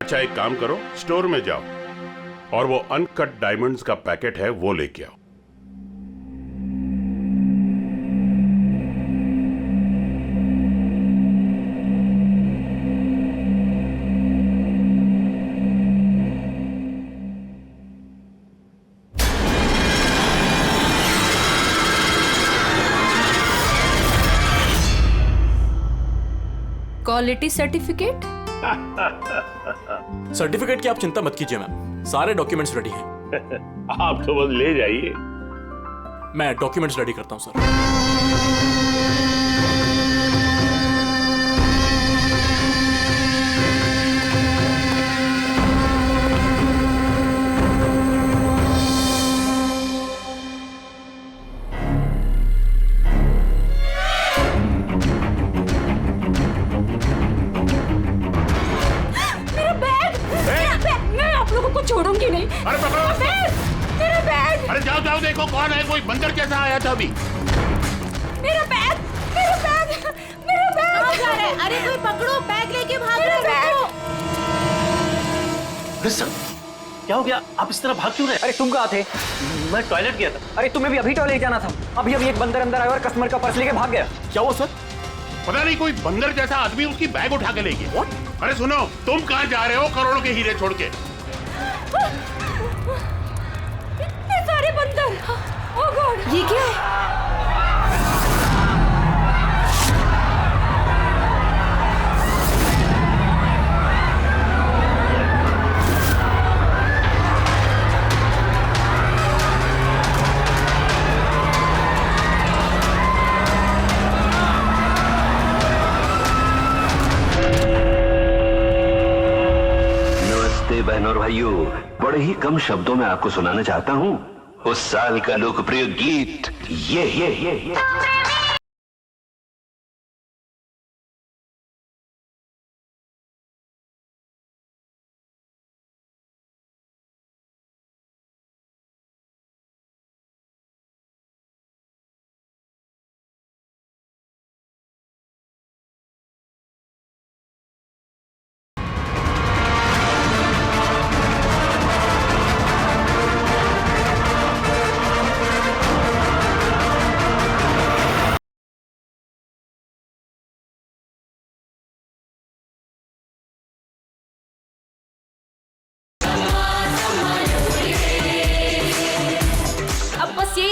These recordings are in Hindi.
अच्छा एक काम करो, स्टोर में जाओ और वो अनकट डायमंड्स का पैकेट है वो लेके आओ। Quality certificate? सर्टिफिकेट की आप चिंता मत कीजिए मैम, सारे डॉक्यूमेंट्स रेडी हैं। आप तो बस ले जाइए। मैं डॉक्यूमेंट्स रेडी करता हूं सर। छोड़ूंगी नहीं। अरे पकड़ो मेरा बैग। अरे जाओ जाओ देखो कौन है, कोई बंदर कैसा आया था अभी। मेरा बैग। कहाँ जा रहे हैं? अरे कोई पकड़ो, बैग लेके भाग रहे हैं। अरे सर क्या हो गया, आप इस तरह भाग क्यों रहे? अरे तुम कहाँ थे? मैं टॉयलेट गया था। अरे तुम्हें भी अभी टॉयलेट जाना था। अभी एक बंदर अंदर आया और कस्टमर का पर्स लेके भाग गया। क्या हुआ सर? पता नहीं कोई बंदर जैसा आदमी उसकी बैग उठा के ले गया। अरे सुनो, तुम कहाँ जा रहे हो करोड़ों के हीरे छोड़ के? इतने सारे बंदर। ओह गॉड, ये क्या है? बहनों और भाइयों, बड़े ही कम शब्दों में आपको सुनाना चाहता हूँ उस साल का लोकप्रिय गीत ये।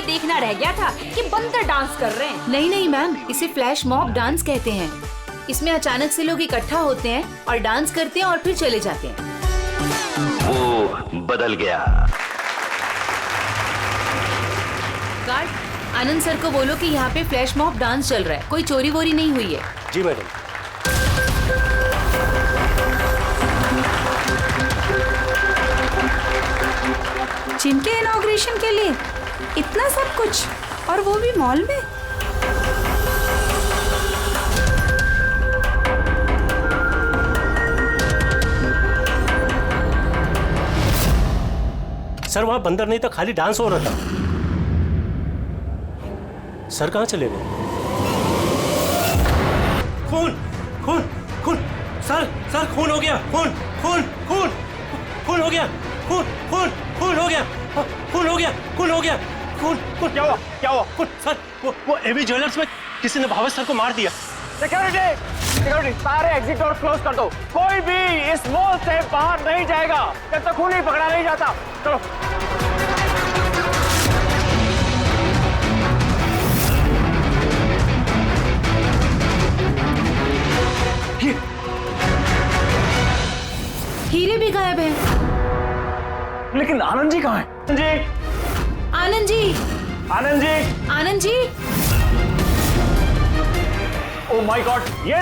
देखना रह गया था कि बंदर डांस कर रहे हैं। नहीं मैम, इसे फ्लैश मॉब डांस कहते हैं। इसमें अचानक से लोग इकट्ठा होते हैं और डांस करते हैं और फिर चले जाते हैं। वो बदल गया। गार्ड, आनंद सर को बोलो कि यहाँ पे फ्लैश मॉब डांस चल रहा है, कोई चोरी वोरी नहीं हुई है। जी मैडम। जिनके इनॉग्रेशन के लिए इतना सब कुछ, और वो भी मॉल में। सर वहां बंदर नहीं था, खाली डांस हो रहा था। सर कहाँ चले गए? खून खून खून सर खून हो गया। खून खून खून खून हो गया। खून खून खून हो गया। खून हो गया। खून हो गया। खून खून क्या हुआ? खून सर, वो एवी ज्वेलर्स में किसी ने भावेश सर को मार दिया। सिक्योरिटी, सारे एग्जिट डोर क्लोज कर दो। कोई भी इस मॉल से बाहर नहीं जाएगा जब तक खून नहीं पकड़ा नहीं जाता। चलो। हीरे भी गायब हैं। लेकिन आनंद जी कहाँ हैं? Anand ji. Anand ji. Oh my God, ये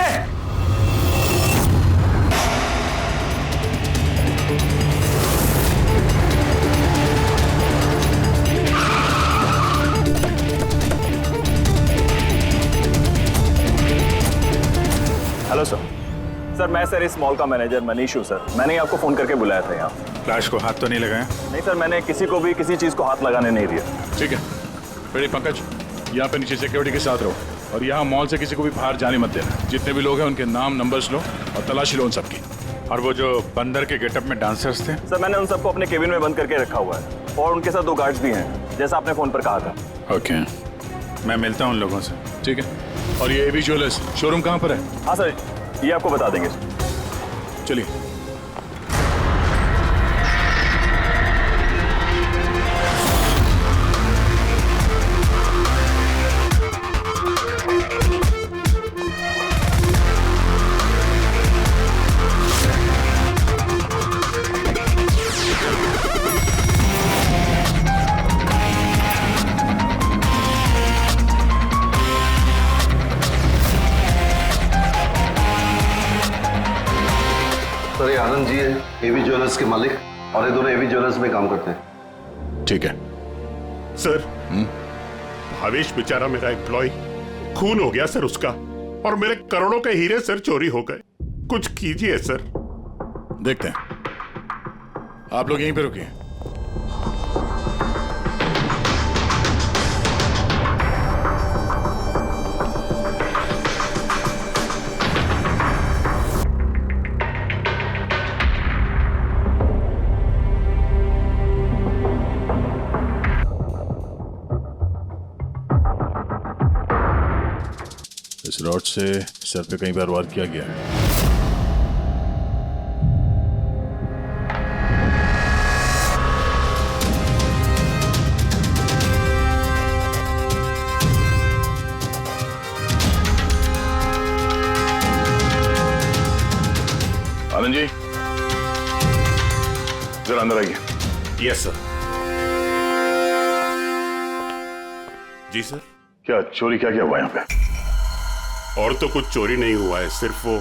हेलो सर, मैं सर इस मॉल का मैनेजर मनीष हूँ सर। मैंने ही आपको फोन करके बुलाया था यहाँ। फ्लैश को हाथ तो नहीं लगाया? नहीं सर, मैंने किसी को भी किसी चीज को हाथ लगाने नहीं दिया। ठीक है, बेटे पंकज यहाँ पे नीचे सिक्योरिटी के साथ रहो और यहाँ मॉल से किसी को भी बाहर जाने मत देना। जितने भी लोग हैं उनके नाम नंबर्स लो और तलाशी लो उन सबकी। और वो जो बंदर के गेटअप में डांसर्स थे? सर मैंने उन सबको अपने केबिन में बंद करके रखा हुआ है और उनके साथ 2 गार्ड्स भी हैं, जैसा आपने फोन पर कहा था। ओके, मैं मिलता हूँ उन लोगों से, ठीक है? और ये एबी ज्वेलर्स शोरूम कहाँ पर है? हाँ सर, ये आपको बता देंगे। चलिए। सर ये आनंद जी है, एवी ज्वेलर्स के मालिक, और ये दोनों एवी ज्वेलर्स में काम करते हैं। ठीक है सर, भावेश बेचारा मेरा एम्प्लॉय, खून हो गया सर उसका, और मेरे करोड़ों के हीरे सर चोरी हो गए। कुछ कीजिए सर। देखते हैं। आप लोग यहीं पे रुकिए। इस रॉड से सर पे कई बार वार किया गया है। आनंद जी, जरा अंदर आइए। Yes sir. जी सर। क्या चोरी क्या हुआ यहाँ पे? और तो कुछ चोरी नहीं हुआ है, सिर्फ वो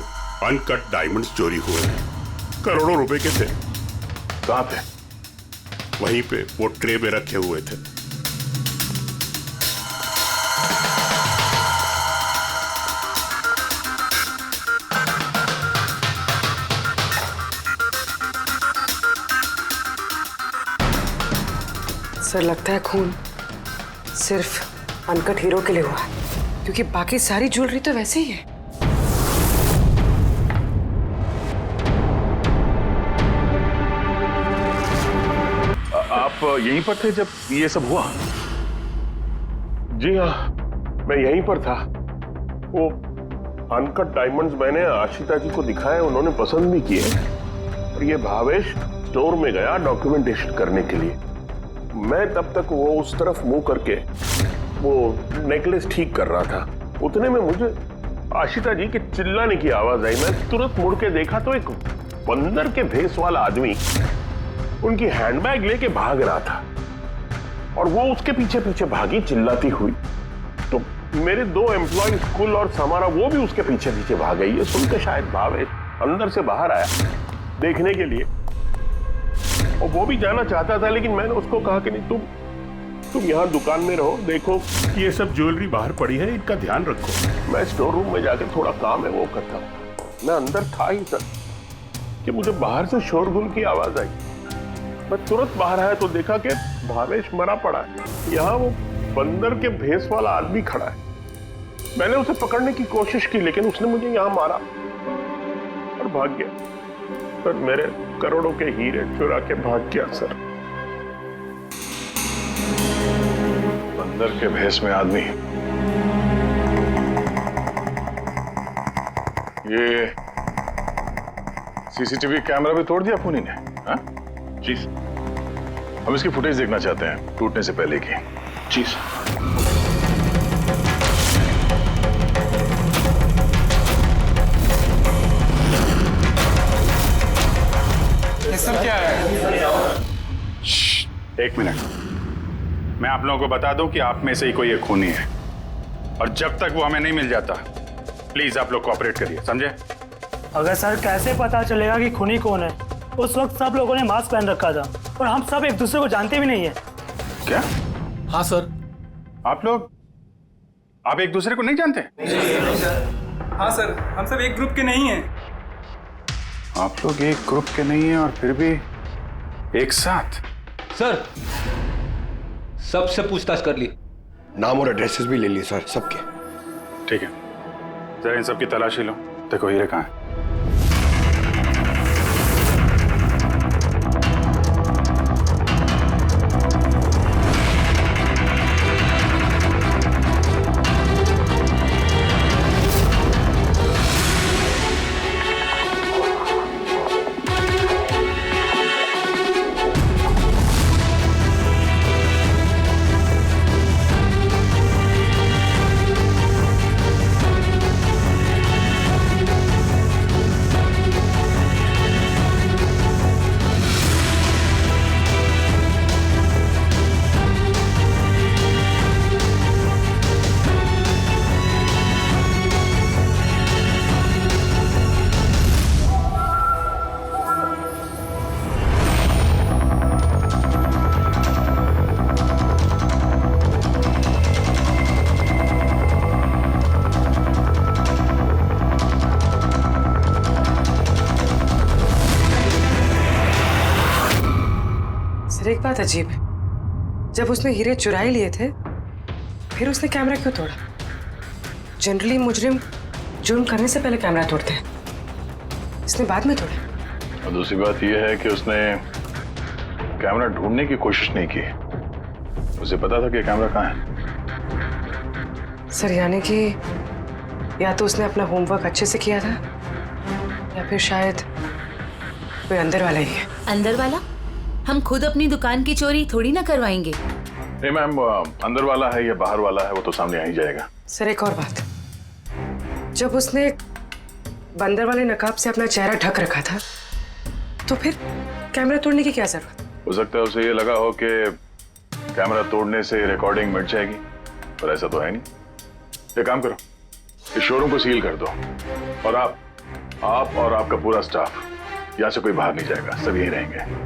अनकट डायमंड्स चोरी हुए हैं। करोड़ों रुपए के थे। कहाँ पे? वहीं पे वो ट्रे में रखे हुए थे। सर लगता है खून सिर्फ अनकट हीरो के लिए हुआ है, क्योंकि बाकी सारी ज्वेलरी तो वैसे ही है। आप यहीं पर थे जब ये सब हुआ? जी हाँ, मैं यहीं पर था। वो अनकट डायमंड्स मैंने आशिता जी को दिखाए, उन्होंने पसंद भी किए। और ये भावेश स्टोर में गया डॉक्यूमेंटेशन करने के लिए। मैं तब तक वो उस तरफ मुंह करके वो नेकलेस ठीक कर रहा था। उतने में मुझे आशिता जी के चिल्लाने की आवाज आई। मैं तुरंत मुड़ के देखा तो एक बंदर के भेस वाला आदमी उनकी हैंडबैग लेके भाग रहा था, और वो उसके पीछे पीछे भागी चिल्लाती हुई। तो मेरे 2 एम्प्लॉय स्कूल और समारा वो भी उसके पीछे पीछे भाग गई। ये सुनकर शायद भावेश अंदर से बाहर आया देखने के लिए, और वो भी जाना चाहता था, लेकिन मैंने उसको कहा कि नहीं, तुम यहाँ दुकान में रहो, देखो ये सब ज्वेलरी बाहर पड़ी है, इनका ध्यान रखो। मैं स्टोर रूम में जाके थोड़ा काम है वो करता हूँ। मैं अंदर था ही तक कि मुझे बाहर से शोरगुल की आवाज आई। मैं तुरंत बाहर आया तो देखा कि भावेश मरा पड़ा है। यहाँ वो बंदर के भेस वाला आदमी खड़ा है। मैंने उसे पकड़ने की कोशिश की, लेकिन उसने मुझे यहाँ मारा और भाग गया। पर मेरे करोड़ों के हीरे चुरा के भाग गया सर। बंदर के भेस में आदमी। ये सीसीटीवी कैमरा भी तोड़ दिया खूनी ने? हाँ? जी, हम इसकी फुटेज देखना चाहते हैं टूटने से पहले की। जी सर। क्या है? एक मिनट, मैं आप लोगों को बता दूं कि आप में से ही कोई एक खूनी है, और जब तक वो हमें नहीं मिल जाता प्लीज आप लोग कोऑपरेट करिए, समझे? अगर सर कैसे पता चलेगा कि खूनी कौन है? उस वक्त सब लोगों ने मास्क पहन रखा था और हम सब एक दूसरे को जानते भी नहीं है। क्या? हाँ सर। आप एक दूसरे को नहीं जानते? हाँ सर, हम सब एक ग्रुप के नहीं हैं। आप लोग एक ग्रुप के नहीं हैं और फिर भी एक साथ? सर सबसे पूछताछ कर ली, नाम और एड्रेसेस भी ले लिए सर सबके। ठीक है, जरा इन सबकी तलाशी लो, देखो हीरे कहाँ है। एक बात अजीब है, जब उसने हीरे चुरा ही लिए थे फिर उसने कैमरा क्यों तोड़ा? जनरली मुजरिम जुर्म करने से पहले कैमरा तोड़ते हैं, इसने बाद में तोड़ा। और दूसरी बात यह है कि उसने कैमरा ढूंढने की कोशिश नहीं की, उसे पता था कि कैमरा कहाँ है। सर यानी कि या तो उसने अपना होमवर्क अच्छे से किया था या फिर शायद कोई अंदर वाला ही है। अंदर वाला? हम खुद अपनी दुकान की चोरी थोड़ी ना करवाएंगे। नहीं मैम, अंदर वाला है या बाहर वाला है वो तो सामने आ ही जाएगा। सर एक और बात, जब उसने बंदर वाले नकाब से अपना चेहरा ढक रखा था तो फिर कैमरा तोड़ने की क्या जरूरत? हो सकता है उसे ये लगा हो कि कैमरा तोड़ने से रिकॉर्डिंग मिट जाएगी, पर ऐसा तो है नहीं। ये काम करो, इस शोरूम को सील कर दो और आप और आपका पूरा स्टाफ यहाँ से कोई बाहर नहीं जाएगा, सब यहीं रहेंगे।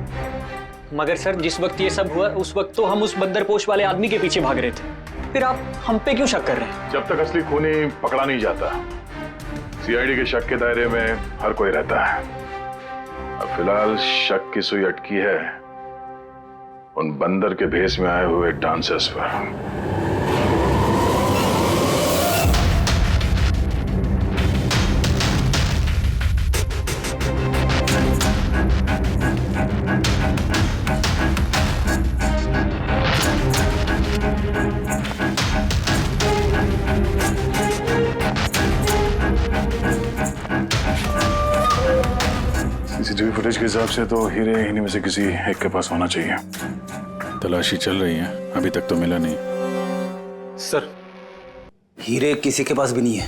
मगर सर जिस वक्त ये सब हुआ उस वक्त तो हम उस बंदरपोश वाले आदमी के पीछे भाग रहे थे, फिर आप हम पे क्यों शक कर रहे हैं? जब तक असली खूनी पकड़ा नहीं जाता सीआईडी के शक के दायरे में हर कोई रहता है। अब फिलहाल शक की सुई अटकी है उन बंदर के भेष में आए हुए डांसर्स पर। सीसीटीवी फुटेज के हिसाब से तो हीरे इन्हीं में से किसी एक के पास होना चाहिए। तलाशी चल रही है, अभी तक तो मिला नहीं। सर हीरे किसी के पास भी नहीं है।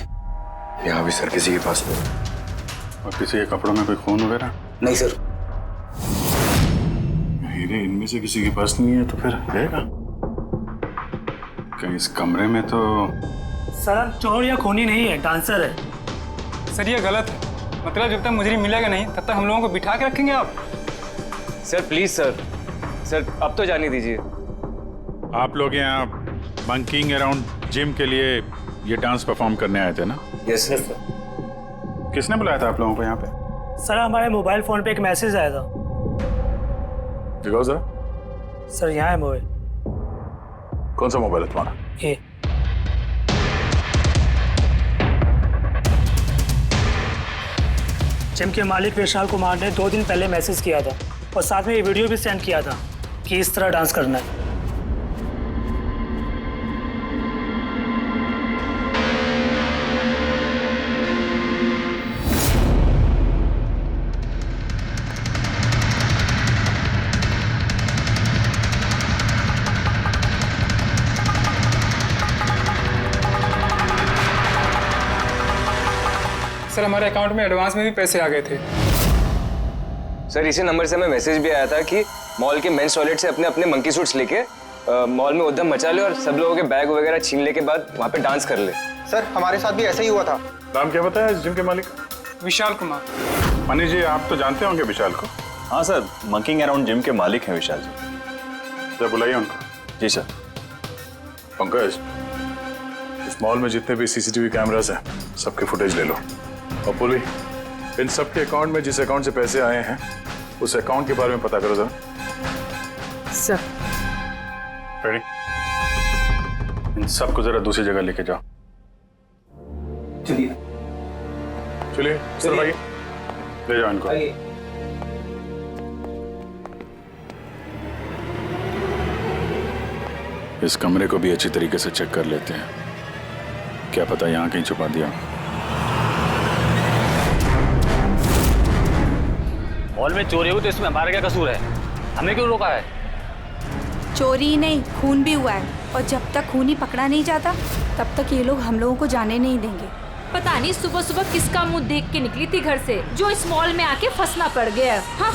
यहाँ भी सर किसी के पास नहीं। और किसी के कपड़ों में कोई खून वगैरह? नहीं सर। हीरे इनमें से किसी के पास नहीं है तो फिर रहेगा कहीं इस कमरे में? तो सर चोर या खूनी नहीं है, डांसर है। सर ये गलत है, मतलब जब तक मुजरिम मिलेगा नहीं तब तक हम लोगों को बिठा के रखेंगे आप? सर प्लीज सर अब तो जाने दीजिए। आप लोग यहाँ बंकिंग अराउंड जिम के लिए ये डांस परफॉर्म करने आए थे ना? Yes sir. किसने बुलाया था आप लोगों को यहाँ पे? सर हमारे मोबाइल फोन पे एक मैसेज आया था। दिखाओ जरा। सर यहाँ है मोबाइल। कौन सा मोबाइल है तुम्हारा? ये जिम के मालिक विशाल कुमार ने 2 दिन पहले मैसेज किया था और साथ में ये वीडियो भी सेंड किया था कि इस तरह डांस करना है। सर हमारे अकाउंट में एडवांस में भी पैसे आ गए थे। सर इसी नंबर से हमें मैसेज भी आया था कि मॉल के मेंस टॉयलेट से अपने अपने मंकी सूट्स लेके मॉल में उद्यम मचा ले और सब लोगों के बैग वगैरह छीन ले के बाद वहाँ पे डांस कर ले। सर हमारे साथ भी ऐसा ही हुआ था। नाम क्या बताया इस जिम के मालिक? विशाल कुमार। मनीष जी आप तो जानते होंगे विशाल को? हाँ सर, मंकिंग अराउंड जिम के मालिक हैं विशाल जी। सर बुलाइए उनको। जी सर। पंकज, इस मॉल में जितने भी सीसीटीवी कैमरास हैं सबके फुटेज ले लो। और पूर्वी, इन सबके अकाउंट में जिस अकाउंट से पैसे आए हैं उस अकाउंट के बारे में पता करो जरा। Sir ready? इन सबको जरा दूसरी जगह लेके जाओ। चलिए चलिए सर भाई, ले जाओ इनको। इस कमरे को भी अच्छी तरीके से चेक कर लेते हैं, क्या पता यहाँ कहीं छुपा दिया। मॉल में चोरी हुई तो इसमें हमारा क्या कसूर है? हमें क्यों रोका है? चोरी नहीं, खून भी हुआ है और जब तक खूनी पकड़ा नहीं जाता तब तक ये लोग हम लोगों को जाने नहीं देंगे। पता नहीं सुबह सुबह किसका मुंह देख के निकली थी घर से जो इस मॉल में आके फंसना पड़ गया। हाँ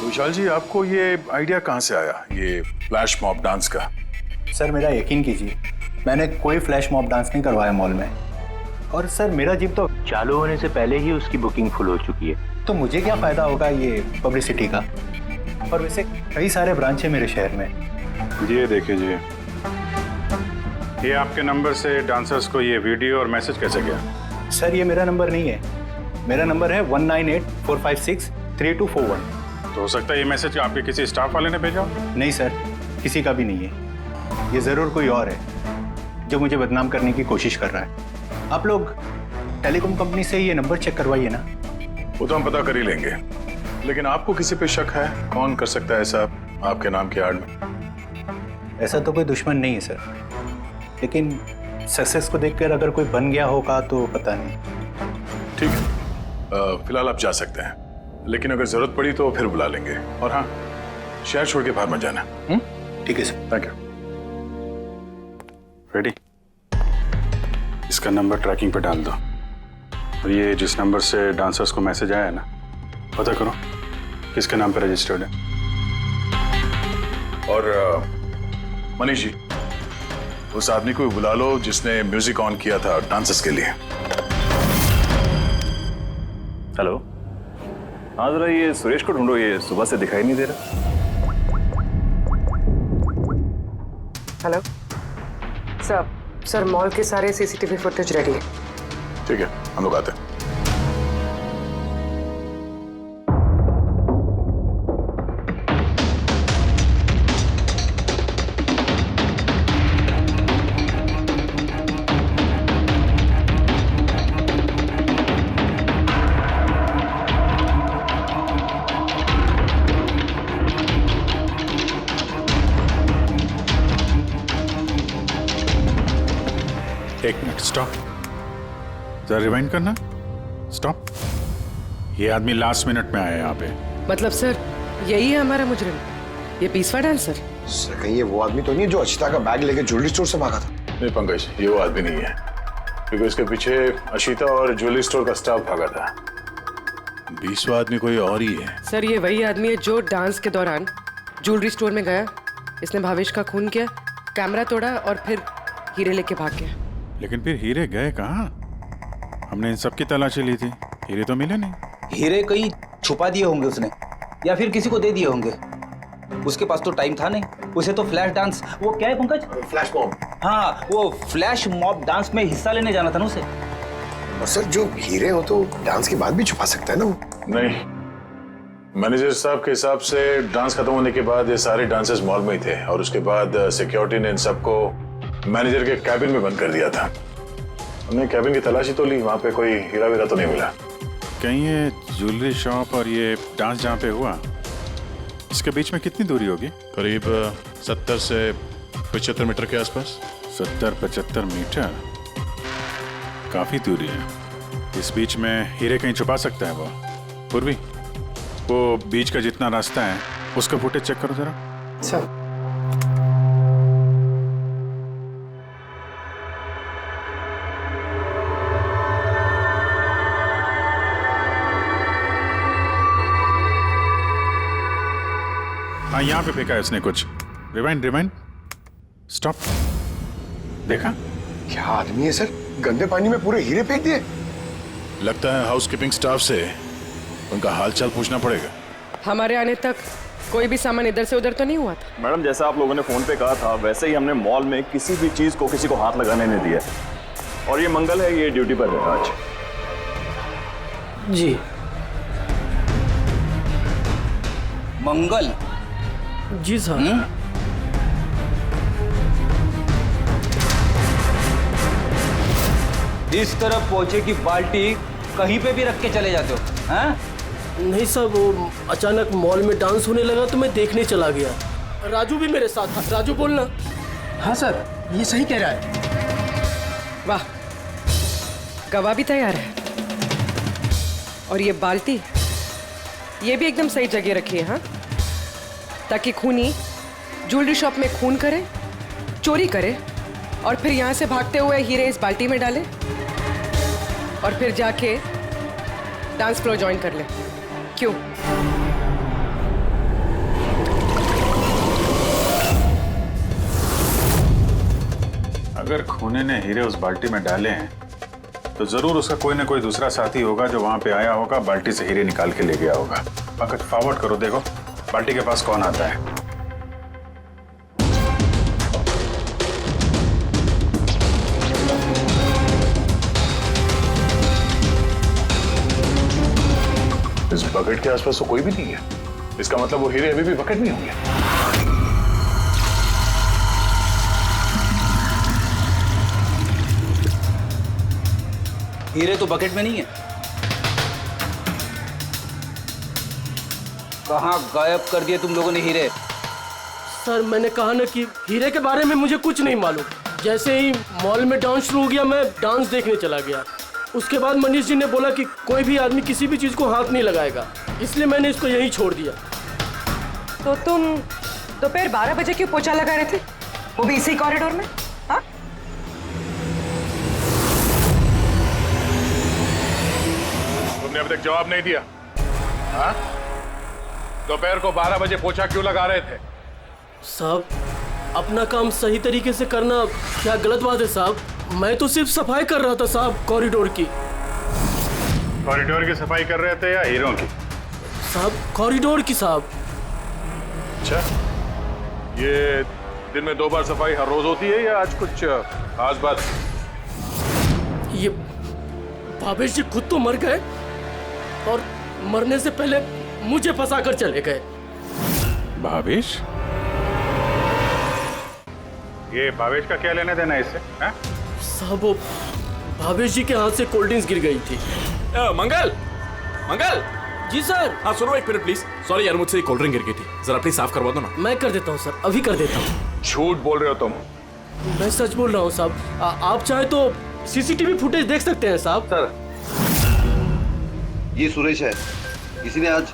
विशाल जी, आपको ये आइडिया कहाँ से आया, ये फ्लैश मॉब डांस का? सर मेरा यकीन कीजिए, मैंने कोई फ्लैश मॉब डांस नहीं करवाया मॉल में। और सर मेरा जिम तो चालू होने से पहले ही उसकी बुकिंग फुल हो चुकी है, तो मुझे क्या फायदा होगा ये पब्लिसिटी का। और वैसे कई सारे ब्रांच है मेरे शहर में। ये देखिए जी, ये आपके नंबर से डांसर्स को ये वीडियो और मैसेज कैसे गया? सर ये मेरा नंबर नहीं है, मेरा नंबर है 1984563241। तो हो सकता है ये मैसेज आपके किसी स्टाफ वाले ने भेजा हो? नहीं सर, किसी का भी नहीं है। ये ज़रूर कोई और है जो मुझे बदनाम करने की कोशिश कर रहा है। आप लोग टेलीकॉम कंपनी से ये नंबर चेक करवाइए ना। वो तो हम पता कर ही लेंगे, लेकिन आपको किसी पे शक है? कौन कर सकता है ऐसा आपके नाम की आड़ में? ऐसा तो कोई दुश्मन नहीं है सर, लेकिन सक्सेस को देखकर अगर कोई बन गया होगा तो पता नहीं। ठीक है, फिलहाल आप जा सकते हैं, लेकिन अगर जरूरत पड़ी तो फिर बुला लेंगे। और हाँ, शहर छोड़ के बाहर मत जाना। ठीक है सर। Thank you. रेडी? इसका नंबर ट्रैकिंग पे डाल दो, और ये जिस नंबर से डांसर्स को मैसेज आया है ना, पता करो किसके नाम पे रजिस्टर्ड है। और मनीष जी, उस आदमी को बुला लो जिसने म्यूजिक ऑन किया था डांसर्स के लिए। हेलो, हाँ जरा ये सुरेश को ढूंढो, ये सुबह से दिखाई नहीं दे रहा। हेलो सर, मॉल के सारे सीसीटीवी फुटेज रेडी है। ठीक है, हम लोग आते हैं। एक मिनट, स्टॉप, जरा रिवाइंड करना। स्टॉप। ये आदमी लास्ट मिनट में आया यहाँ पे। मतलब सर यही है हमारा मुजरिम, ये पीसवा डांसर? सर कहीं ये वो आदमी तो नहीं है जो अचिता का बैग लेके ज्वेलरी स्टोर से भागा था? नहीं पंकज, ये वो आदमी नहीं है, क्योंकि उसके पीछे अशिता और ज्वेलरी स्टोर का स्टाफ भागा था। 20वां आदमी कोई और ही है। सर ये वही आदमी है जो डांस के दौरान ज्वेलरी स्टोर में गया, इसने भावेश का खून किया, कैमरा तोड़ा और फिर हीरे लेके भाग गया। लेकिन फिर हीरे गए कहाँ? हमने इन सब की तलाशी ली थी, हीरे तो मिले नहीं। हीरे कहीं छुपा दिए होंगे उसने, या फिर किसी को दे दिए होंगे। उसके पास तो टाइम था नहीं, उसे तो फ्लैश डांस, वो क्या है पंकज? Flash mob. हाँ, वो फ्लैश मॉब डांस में हिस्सा लेने जाना था ना उसे। और सर जो हीरे हो तो डांस के बाद भी छुपा सकता है ना वो? नहीं, मैनेजर साहब के हिसाब से डांस खत्म होने के बाद ये सारे डांसर्स मॉल में ही थे, और उसके बाद सिक्योरिटी ने इन सबको मैनेजर के कैबिन में बंद कर दिया था। हमने कैबिन की तलाशी तो ली, वहां पे कोई हीरा वीरा तो नहीं मिला। कहीं ये ज्वेलरी शॉप और ये डांस जहाँ पे हुआ, इसके बीच में कितनी दूरी होगी? करीब 70 से 75 मीटर के आसपास। 70-75 मीटर, काफी दूरी है। इस बीच में हीरे कहीं छुपा सकता है वो। पूर्वी, वो बीच का जितना रास्ता है उसका फुटेज चेक करो जरा। सर हाँ, यहाँ पे फेंका है उसने कुछ। Rewind, stop. देखा? क्या आदमी है सर, गंदे पानी में पूरे हीरे फेंक दिए। लगता है हाउसकीपिंग स्टाफ से उनका हालचाल पूछना पड़ेगा। हमारे आने तक कोई भी सामान इधर से उधर तो नहीं हुआ था? मैडम, जैसा आप लोगों ने फोन पे कहा था वैसे ही हमने मॉल में किसी भी चीज को किसी को हाथ लगाने नहीं दिया। और ये मंगल है, ये ड्यूटी पर है आज। जी मंगल? जी सर। इस तरफ पहुंचे कि बाल्टी कहीं पे भी रख के चले जाते हो, हैं? नहीं सर, वो अचानक मॉल में डांस होने लगा तो मैं देखने चला गया। राजू भी मेरे साथ था। राजू बोलना। हाँ सर, ये सही कह रहा है। वाह, गवाह भी तैयार है। और ये बाल्टी, ये भी एकदम सही जगह रखी है, हाँ? ताकि खूनी ज्वेलरी शॉप में खून करे, चोरी करे, और फिर यहाँ से भागते हुए हीरे इस बाल्टी में डाले, और फिर जाके डांस फ्लोर ज्वाइन कर ले। क्यों? अगर खूनी ने हीरे उस बाल्टी में डाले हैं तो जरूर उसका कोई ना कोई दूसरा साथी होगा जो वहां पे आया होगा, बाल्टी से हीरे निकाल के ले गया होगा। पंकज, फॉरवर्ड करो, देखो बाल्टी के पास कौन आता है। इस बकेट के आसपास तो कोई भी नहीं है। इसका मतलब वो हीरे अभी भी बकेट में होंगे। हीरे तो बकेट में नहीं है। कहाँ गायब कर दिए तुम लोगों ने हीरे? सर मैंने कहा ना कि हीरे के बारे में मुझे कुछ नहीं मालूम। जैसे ही मॉल में डांस शुरू हो गया मैं डांस देखने चला गया। उसके बाद मनीष जी ने बोला कि कोई भी आदमी किसी भी चीज को हाथ नहीं लगाएगा, इसलिए मैंने इसको यहीं छोड़ दिया। तो तुम दोपहर 12 बजे क्यों पोछा लगा रहे थे, वो भी इसी कॉरिडोर में? हाँ, तुमने अभी तक जवाब नहीं दिया। हाँ, दोपहर को 12 बजे पोछा क्यों लगा रहे थे? साहब अपना काम सही तरीके से करना क्या गलत बात है साहब? मैं तो सिर्फ सफाई कर रहा था साहब, कॉरिडोर की। कॉरिडोर की सफाई कर रहे थे या हीरों की? साहब कॉरिडोर की साहब। अच्छा, ये दिन में 2 बार सफाई हर रोज होती है या आज कुछ खास बात? ये भावेश जी खुद तो मर गए और मरने से पहले मुझे फंसा कर चले गए। भावेश? ये भावेश का क्या लेना देना है इससे? साहब वो भावेश जी के हाथ से कोल्ड ड्रिंक्स गिर गई थी। मंगल, मंगल। जी सर। हाँ सुनो एक मिनट प्लीज। सॉरी यार, मुझसे कोल्ड ड्रिंक गिर गई थी, जरा प्लीज साफ करवा दो ना। मैं कर देता हूँ सर, अभी कर देता हूँ। झूठ बोल रहे हो तुम? मैं सच बोल रहा हूँ साहब। आप चाहे तो सीसीटीवी फुटेज देख सकते हैं साहब। सर, ये सुरेश है। किसी ने आज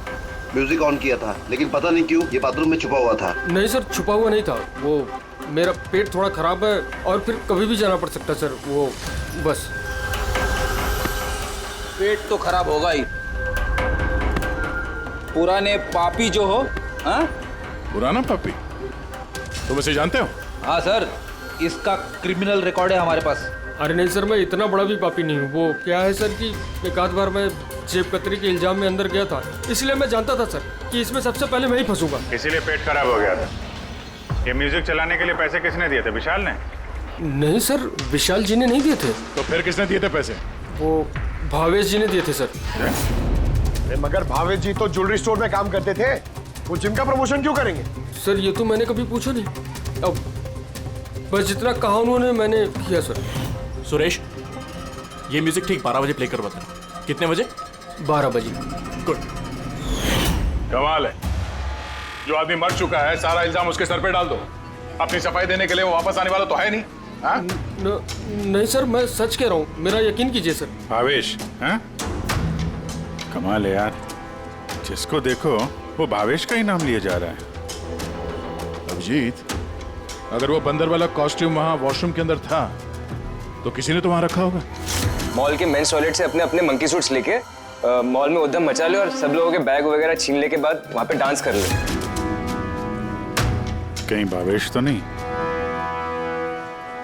म्यूजिक ऑन किया था, लेकिन पता नहीं क्यों ये बाथरूम में छुपा हुआ था। नहीं सर, छुपा हुआ नहीं था। वो मेरा पेट थोड़ा खराब है और फिर कभी भी जाना पड़ सकता सर, वो बस। पेट तो खराब होगा ही। पुराने पापी जो हो। हाँ, पुराना पापी? तुम इसे जानते हो? हाँ सर, इसका क्रिमिनल रिकॉर्ड है हमारे पास। अरे नहीं सर, मैं इतना बड़ा भी पापी नहीं हूँ। वो क्या है सर कि एक आध बार मैं जेब कतरी के इल्जाम में अंदर गया था, इसलिए मैं जानता था सर कि इसमें सबसे पहले मैं ही फंसूंगा। इसीलिए पेट खराब हो गया था। ये म्यूजिक चलाने के लिए पैसे किसने दिए थे? विशाल ने? नहीं सर, विशाल जी ने नहीं दिए थे। तो फिर किसने दिए थे पैसे? वो भावेश जी ने दिए थे सर। मगर भावेश जी तो ज्वेलरी स्टोर में काम करते थे, वो जिम का प्रमोशन क्यों करेंगे? सर ये तो मैंने कभी पूछा नहीं। अब बस जितना कहा उन्होंने मैंने किया सर। सुरेश, ये म्यूजिक ठीक 12 बजे प्ले करवा देना। कितने बजे? 12 बजे। गुड। कमाल है, जो आदमी मर चुका है सारा इल्जाम उसके सर पे डाल दो। अपनी सफाई देने के लिए वो वापस आने वाला तो है नहीं। हाँ? नहीं सर, मैं सच कह रहा हूँ, मेरा यकीन कीजिए सर। भावेश? हाँ? कमाल है यार, जिसको देखो वो भावेश का ही नाम लिया जा रहा है। अभिजीत, अगर वो बंदर वाला कॉस्ट्यूम वहाँ वॉशरूम के अंदर था तो किसी ने तो वहाँ रखा होगा। मॉल के मेंस टॉयलेट से अपने अपने मंकी सूट्स लेके मॉल में उद्यम मचा ले और सब लोगों के बैग वगैरह छीन ले के बाद वहाँ पे डांस कर ले। कहीं भावेश तो नहीं?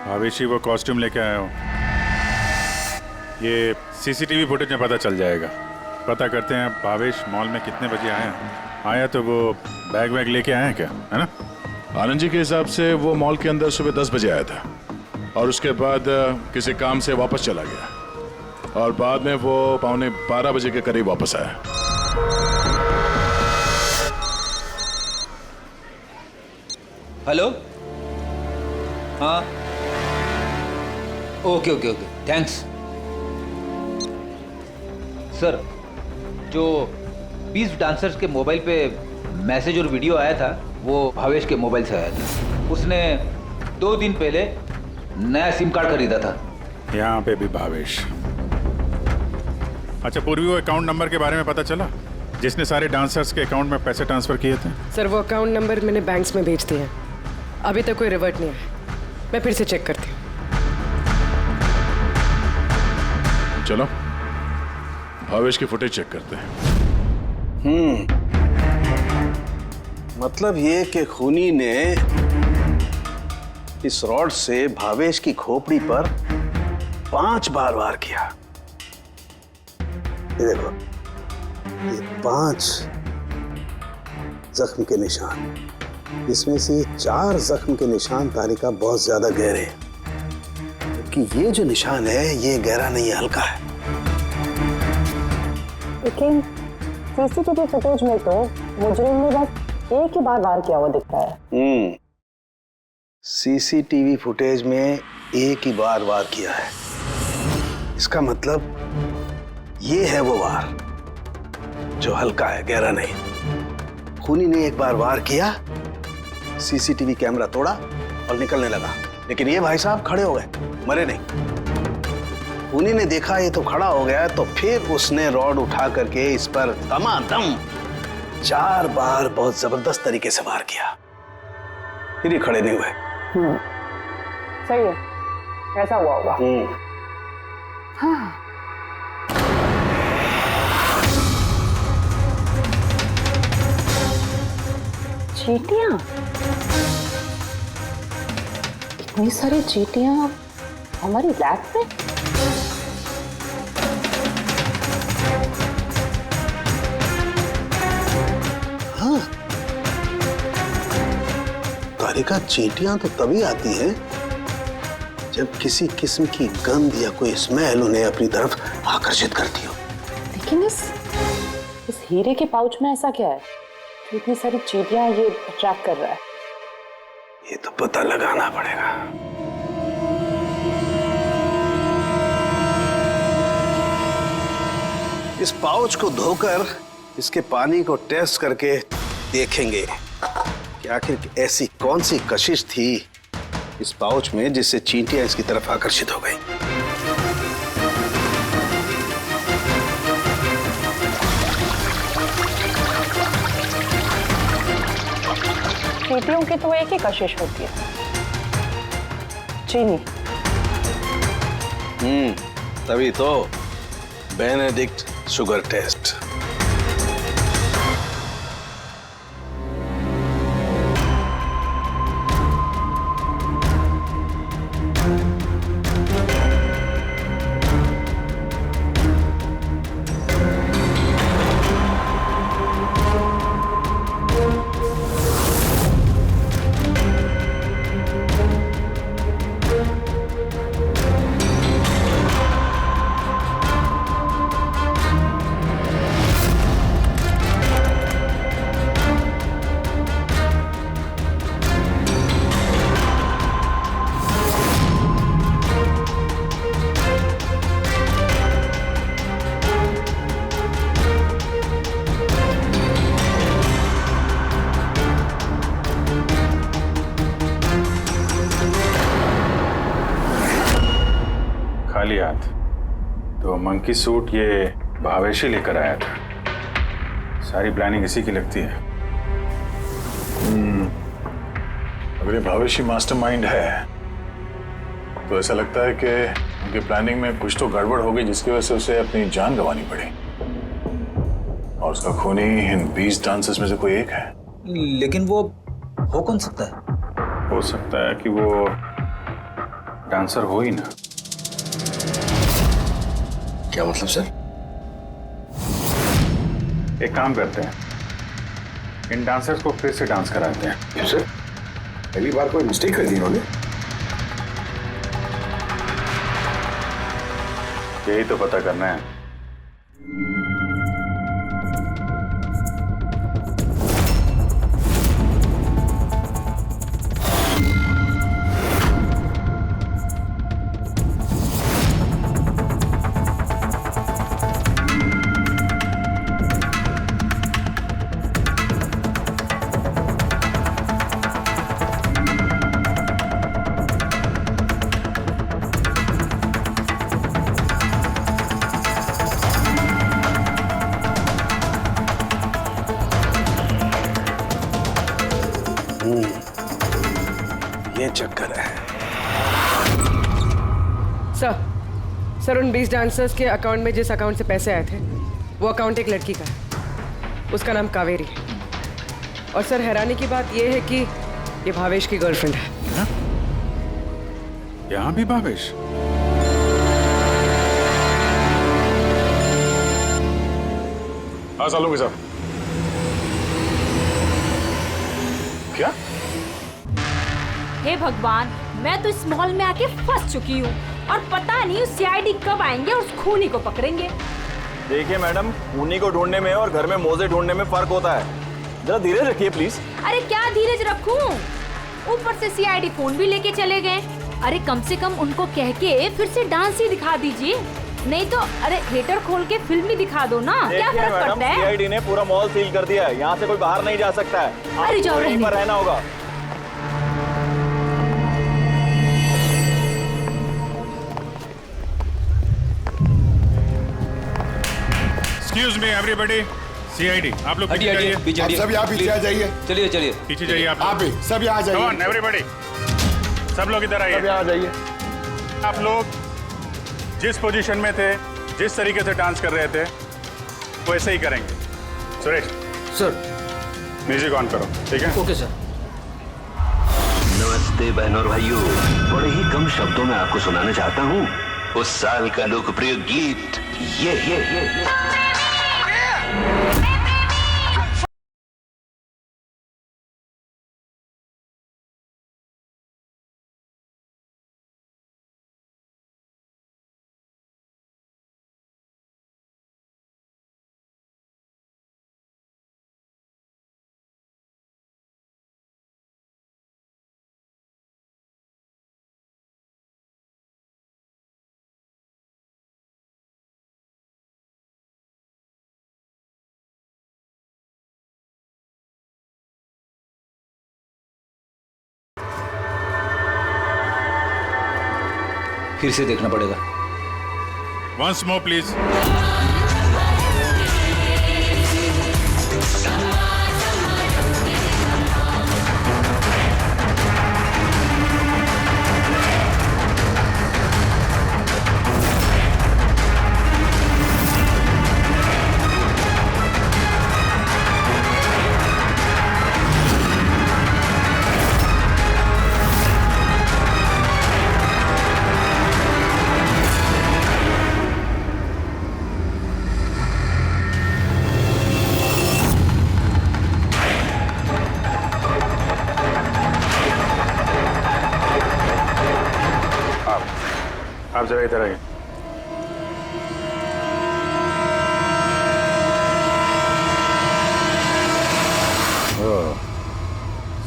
भावेश ही वो कॉस्ट्यूम लेके आया हो। ये सीसीटीवी फुटेज में पता चल जाएगा। पता करते हैं भावेश मॉल में कितने बजे आया तो वो बैग वैग लेके आए हैं क्या, है ना? आनंद जी के हिसाब से वो मॉल के अंदर सुबह 10 बजे आया था और उसके बाद किसी काम से वापस चला गया और बाद में वो 11:15 बजे के करीब वापस आया। हेलो? हाँ, okay okay okay, thanks sir. जो 20 डांसर्स के मोबाइल पे मैसेज और वीडियो आया था वो भावेश के मोबाइल से आया था। उसने 2 दिन पहले नया सिम कार्ड खरीदा था। यहाँ पे भी भावेश। अच्छा पूर्वी, वो अकाउंट नंबर के बारे में पता चला जिसने सारे डांसर्स के अकाउंट में पैसे ट्रांसफर किए थे? सर वो अकाउंट नंबर मैंने बैंक्स में भेज दिए हैं, अभी तक कोई रिवर्ट नहीं है। मैं फिर से चेक करती हूँ। चलो भावेश की फुटेज चेक करते हैं। मतलब ये कि खूनी ने इस रॉड से भावेश की खोपड़ी पर 5 बार वार किया। ये देखो, ये 5 जख्म के निशान, इसमें से 4 जख्म के निशान तारिका बहुत ज्यादा गहरे हैं, क्योंकि ये जो निशान है ये गहरा नहीं है, हल्का है। लेकिन सीसीटीवी फुटेज में तो मुजरिम ने बस एक ही बार वार किया हुआ दिख रहा है। सीसीटीवी फुटेज में एक ही बार वार किया है, इसका मतलब ये है वो वार जो हल्का है, गहरा नहीं। खूनी ने एक बार वार किया, सीसीटीवी कैमरा तोड़ा और निकलने लगा, लेकिन ये भाई साहब खड़े हो गए, मरे नहीं। खूनी ने देखा ये तो खड़ा हो गया, तो फिर उसने रॉड उठा करके इस पर दमादम 4 बार बहुत जबरदस्त तरीके से वार किया, फिर ये खड़े नहीं हुए। सही है, ऐसा हुआ होगा। हाँ। चींटियां, इतनी सारी चींटियां हमारी लैब में। हाँ, तारिका, चींटियां तो तभी आती हैं जब किसी किस्म की गंध या कोई स्मेल उन्हें अपनी तरफ आकर्षित करती हो। लेकिन इस हीरे के पाउच में ऐसा क्या है, इतनी सारी चींटियां ये अट्रैक्ट कर रहा है? ये तो पता लगाना पड़ेगा। इस पाउच को धोकर इसके पानी को टेस्ट करके देखेंगे कि आखिर ऐसी कौन सी कशिश थी इस पाउच में जिससे चींटियां इसकी तरफ आकर्षित हो गई। चींटियों की तो एक ही कशिश होती है, चीनी। तभी तो बेनेडिक्ट शुगर टेस्ट। खाली हाथ तो मंकी सूट ये भावेशी लेकर आया था। सारी प्लानिंग इसी की लगती है। अगर ये भावेशी मास्टरमाइंड है तो ऐसा लगता है कि उनकी प्लानिंग में कुछ तो गड़बड़ हो गई जिसकी वजह से उसे अपनी जान गंवानी पड़ी, और उसका खूनी इन 20 डांसर्स में से कोई एक है। लेकिन वो हो कौन सकता है? हो सकता है कि वो डांसर हो ही ना। क्या मतलब सर? एक काम करते हैं, इन डांसर्स को फिर से डांस कराते हैं। क्यों सर? पहली बार कोई मिस्टेक कर दी इन्होंने। यही तो पता करना है। ये चक्कर है। सर उन 20 डांसर्स के अकाउंट में जिस अकाउंट से पैसे आए थे वो अकाउंट एक लड़की का है, उसका नाम कावेरी है। और सर हैरानी की बात यह है कि ये भावेश की गर्लफ्रेंड है। यहाँ भी भावेश? हाँ सालों साहब। क्या? हे भगवान, मैं तो इस मॉल में आके फंस चुकी हूँ और पता नहीं उस सीआईडी कब आएंगे और उस खूनी को पकड़ेंगे। देखिए मैडम, खूनी को ढूंढने में और घर में मोजे ढूंढने में फर्क होता है। जरा धीरे रखिए प्लीज। अरे क्या धीरज रखूं? ऊपर से सीआईडी फोन भी लेके चले गए। अरे कम से कम उनको कह के फिर से डांस ही दिखा दीजिए, नहीं तो अरे थिएटर खोल के फिल्म ही दिखा दो ना। क्या फर्क पड़ता है? सीआईडी ने पूरा मॉल सील कर दिया है, यहाँ से कोई बाहर नहीं जा सकता है। अरे जाओ, यहीं पर रहना होगा। Excuse me everybody, CID, आप लोग पीछे जाइए। आप सब यहाँ पीछे आ जाइए। चलिए चलिए पीछे जाइए आप भी सब यहाँ जाइए। Come on everybody, सब लोग इधर आइए। सब यहाँ जाइए। आप लोग जिस पोजीशन में थे, जिस तरीके से डांस कर रहे थे, वैसे ही करेंगे। सुरेश सर, म्यूजिक ऑन करो। ठीक है? Okay sir. नमस्ते बहनों और भाइयों, बड़े ही कम शब्दों में आपको सुनाना चाहता हूँ उस साल का लोकप्रिय गीत ये। फिर से देखना पड़ेगा। Once more please. आप जरा इधर आइए।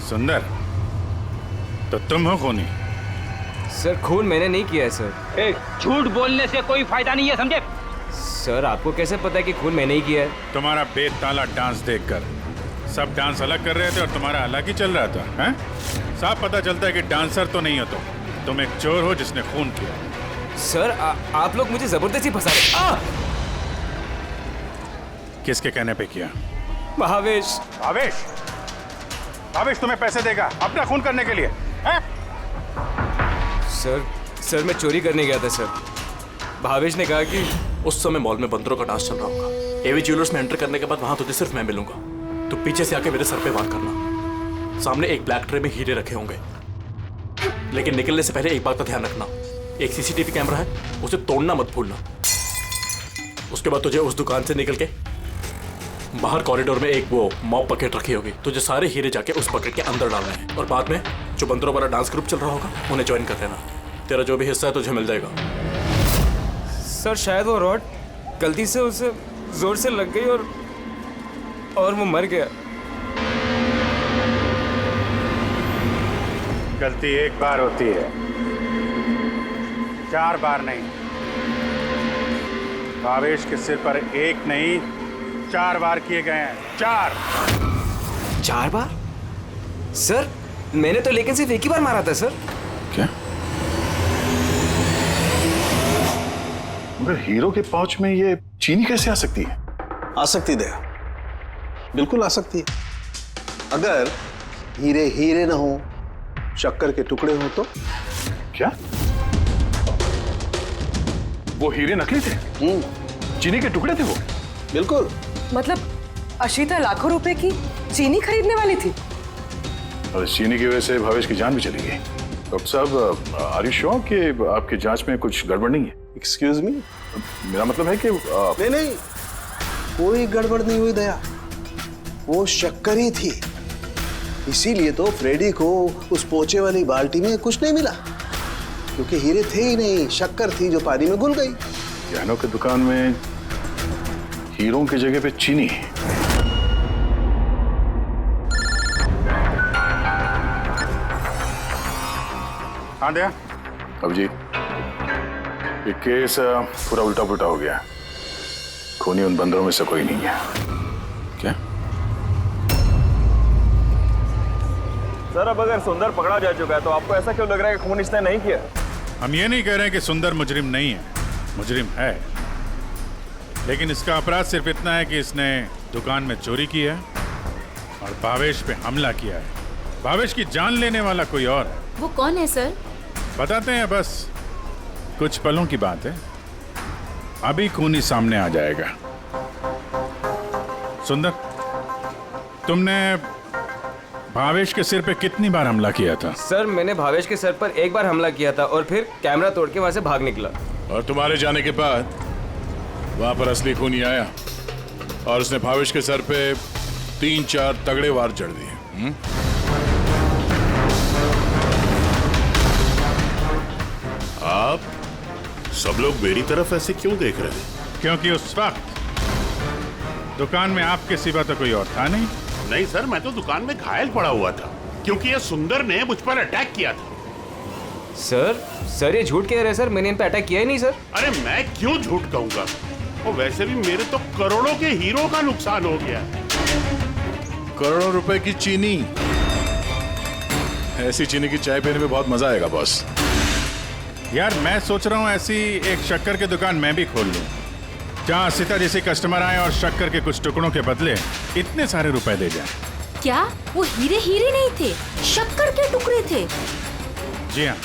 सुंदर, तो तुम हो खूनी? सर खून मैंने नहीं किया है सर। झूठ बोलने से कोई फायदा नहीं है, समझे? सर आपको कैसे पता है कि खून मैंने ही किया है? तुम्हारा बेताला डांस देखकर सब डांस अलग कर रहे थे और तुम्हारा अलग ही चल रहा था, हैं? साफ पता चलता है कि डांसर तो नहीं हो तुम एक चोर हो जिसने खून किया। सर आप लोग मुझे जबरदस्ती फंसा रहे। किसके कहने पे किया? भावेश। भावेश? भावेश तुम्हें पैसे देगा अपना खून करने के लिए, हैं? सर मैं चोरी करने गया था सर। भावेश ने कहा कि उस समय मॉल में बंदरों का डांस चल रहा होगा। एवी ज्वेलर्स में एंटर करने के बाद वहां तुझे सिर्फ मैं मिलूंगा। तू पीछे से आके मेरे सर पे वार करना। सामने एक ब्लैक ट्रे में हीरे रखे होंगे, लेकिन निकलने से पहले एक बात का ध्यान रखना, एक सीसीटीवी कैमरा है, उसे तोड़ना मत भूलना। उसके बाद तुझे उस दुकान से निकल के बाहर कॉरिडोर में एक वो मॉप बकेट रखी होगी, तुझे सारे हीरे जाके उस बकेट के अंदर डालने हैं और बाद में जो बंदरों वाला डांस ग्रुप चल रहा होगा उन्हें ज्वाइन कर लेना। तेरा जो भी हिस्सा है तुझे मिल जाएगा। सर शायद वो रॉड गलती से उसे जोर से लग गई और वो मर गया। गलती एक बार होती है, 4 बार नहीं। भावेश के सिर पर एक नहीं 4 बार किए गए हैं। 4 बार? सर मैंने तो लेकिन सिर्फ एक ही बार मारा था सर। क्या? मगर हीरो के पाउच में ये चीनी कैसे आ सकती है? आ सकती दया, बिल्कुल आ सकती है। अगर हीरे हीरे ना हो, शक्कर के टुकड़े हो तो? क्या? वो हीरे नकली थे? चीनी के टुकड़े थे वो? बिल्कुल। मतलब अशीता लाखों रुपए की चीनी खरीदने वाली थी और इस चीनी की वजह से भावेश की जान भी चली गई। डॉक्टर साहब, आर यू श्योर कि आपकी जांच में कुछ गड़बड़ नहीं है? Excuse me? मेरा मतलब है कि नहीं, कोई गड़बड़ नहीं हुई दया, वो शक्कर ही थी। इसीलिए तो फ्रेडी को उस पोचे वाली बाल्टी में कुछ नहीं मिला, क्योंकि हीरे थे ही नहीं, शक्कर थी जो पानी में घुल गई। गहनों की दुकान में हीरों की जगह पे चीनी। हाँ दया। अब जी ये केस पूरा उल्टा पुल्टा हो गया। खूनी उन बंदरों में से कोई नहीं है। क्या सर, अब अगर सुंदर पकड़ा जा चुका है तो आपको ऐसा क्यों लग रहा है कि खून इसने नहीं किया? हम ये नहीं कह रहे हैं कि सुंदर मुजरिम नहीं है, मुजरिम है, लेकिन इसका अपराध सिर्फ इतना है कि इसने दुकान में चोरी की है और भावेश पे हमला किया है। भावेश की जान लेने वाला कोई और है। वो कौन है सर? बताते हैं, बस कुछ पलों की बात है, अभी खूनी सामने आ जाएगा। सुंदर, तुमने भावेश के सिर पे कितनी बार हमला किया था? सर, मैंने भावेश के सर पर एक बार हमला किया था और फिर कैमरा तोड़ के वहां से भाग निकला। और तुम्हारे जाने के बाद वहां पर असली खूनी आया और उसने भावेश के सर पे 3-4 तगड़े वार जड़ दिए। आप सब लोग मेरी तरफ ऐसे क्यों देख रहे हैं? क्योंकि उस वक्त दुकान में आपके सिवा तो कोई और था नहीं। नहीं सर, मैं तो दुकान में घायल पड़ा हुआ था क्योंकि ये सुंदर ने मुझ पर अटैक किया था। सर ये झूठ कह रहे हैं सर, मैंने इन पे अटैक किया ही नहीं सर। अरे मैं क्यों झूठ कहूंगा, और वैसे भी मेरे तो करोड़ों के हीरो का नुकसान हो गया। करोड़ों रुपए की चीनी, ऐसी चीनी की चाय पीने में बहुत मजा आएगा बॉस। यार मैं सोच रहा हूँ ऐसी एक शक्कर की दुकान मैं भी खोल लूँ, जहाँ सीता जैसे कस्टमर आए और शक्कर के कुछ टुकड़ों के बदले इतने सारे रुपए दे जाए। क्या वो हीरे हीरे नहीं थे, शक्कर के टुकड़े थे? जी हाँ,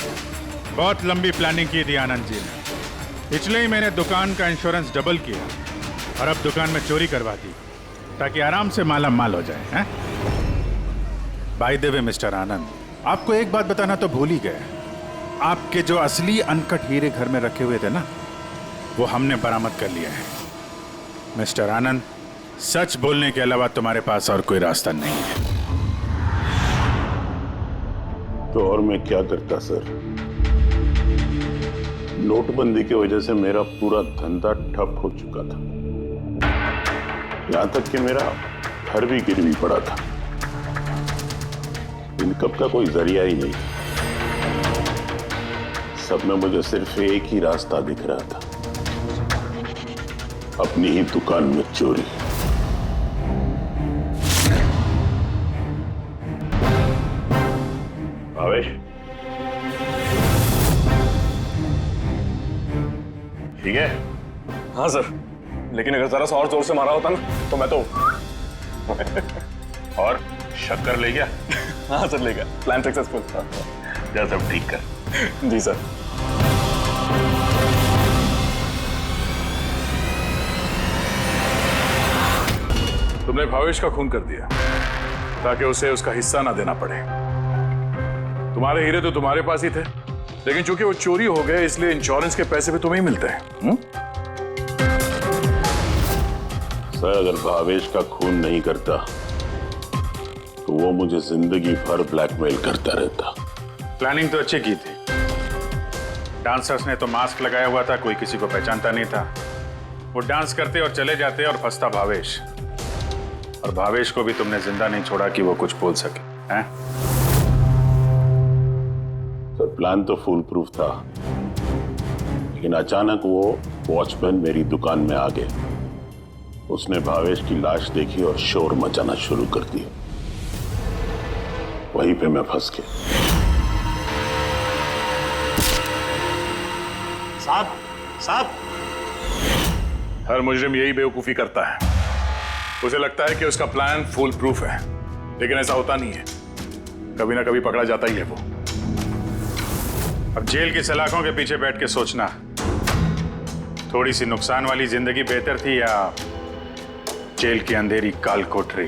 बहुत लंबी प्लानिंग की थी आनंद जी ने, इसलिए ही मैंने दुकान का इंश्योरेंस डबल किया और अब दुकान में चोरी करवा दी ताकि आराम से माला माल हो जाए। हैं? बाय द वे मिस्टर आनंद, आपको एक बात बताना तो भूल ही गए, आपके जो असली अनकट हीरे घर में रखे हुए थे ना, वो हमने बरामद कर लिया है। मिस्टर आनंद, सच बोलने के अलावा तुम्हारे पास और कोई रास्ता नहीं है। तो और मैं क्या करता सर? नोटबंदी की वजह से मेरा पूरा धंधा ठप हो चुका था, यहां तक कि मेरा घर भी गिरवी पड़ा था। इनकम का कोई जरिया ही नहीं, सब में मुझे सिर्फ एक ही रास्ता दिख रहा था, अपनी ही दुकान में चोरी। भावेश, ठीक है? हाँ सर, लेकिन अगर जरा सा और जोर से मारा होता ना तो मैं तो और शक्कर ले गया? हाँ सर, ले गया। Plan successful. जा सब ठीक कर। जी सर। तुमने भावेश का खून कर दिया ताकि उसे उसका हिस्सा ना देना पड़े। तुम्हारे हीरे तो तुम्हारे पास ही थे, लेकिन चूंकि वो चोरी हो गए इसलिए इंश्योरेंस के पैसे भी तुम्हें ही मिलते हैं। सर, अगर भावेश का खून नहीं करता तो वो मुझे जिंदगी भर ब्लैकमेल करता रहता। प्लानिंग तो अच्छी की थी। डांसर्स ने तो मास्क लगाया हुआ था, कोई किसी को पहचानता नहीं था। वो डांस करते और चले जाते और फंसता भावेश, और भावेश को भी तुमने जिंदा नहीं छोड़ा कि वो कुछ बोल सके। हैं? सर, प्लान तो फुल प्रूफ था, लेकिन अचानक वो वॉचमैन मेरी दुकान में आ गया। उसने भावेश की लाश देखी और शोर मचाना शुरू कर दिया। वहीं पे मैं फंस गया। साहब, हर मुजरिम यही बेवकूफी करता है। उसे लगता है कि उसका प्लान फुल प्रूफ है, लेकिन ऐसा होता नहीं है। कभी ना कभी पकड़ा जाता ही है वो। अब जेल की सलाखों के पीछे बैठ के सोचना, थोड़ी सी नुकसान वाली जिंदगी बेहतर थी या जेल की अंधेरी काल कोठरी?